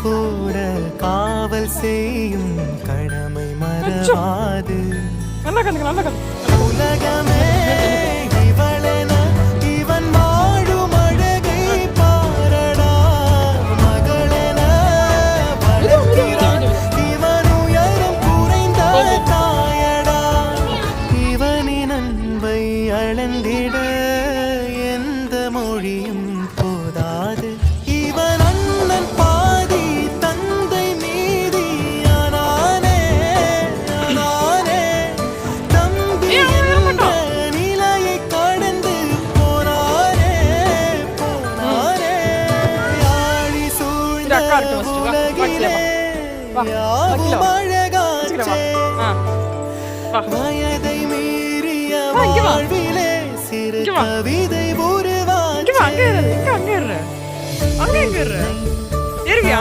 கூட காவல் செய்யும் கடமை மறவாது. உலகமே இவளென இவன் வாழும் அழகை பாரடா. மகளென வளர்க்கிறான் இவன் உயரம் குறைந்த தாயடா. இவனின் அன்பை அளந்திட எந்த மொழியும் போதாது. இவன் அண்ணன் பாதி தந்தை மீதி ஆனானே ஆனானே. தம்பி என்ற நிலையை கடந்து போனானே போனானே. ஆழி சூழ்ந்த உலகிலே யாவும் அழகாச்சே. வயதை மீறிய வாழ்விலே சிறு கவிதை உருவாச்சே. அங்க இருக்கியா?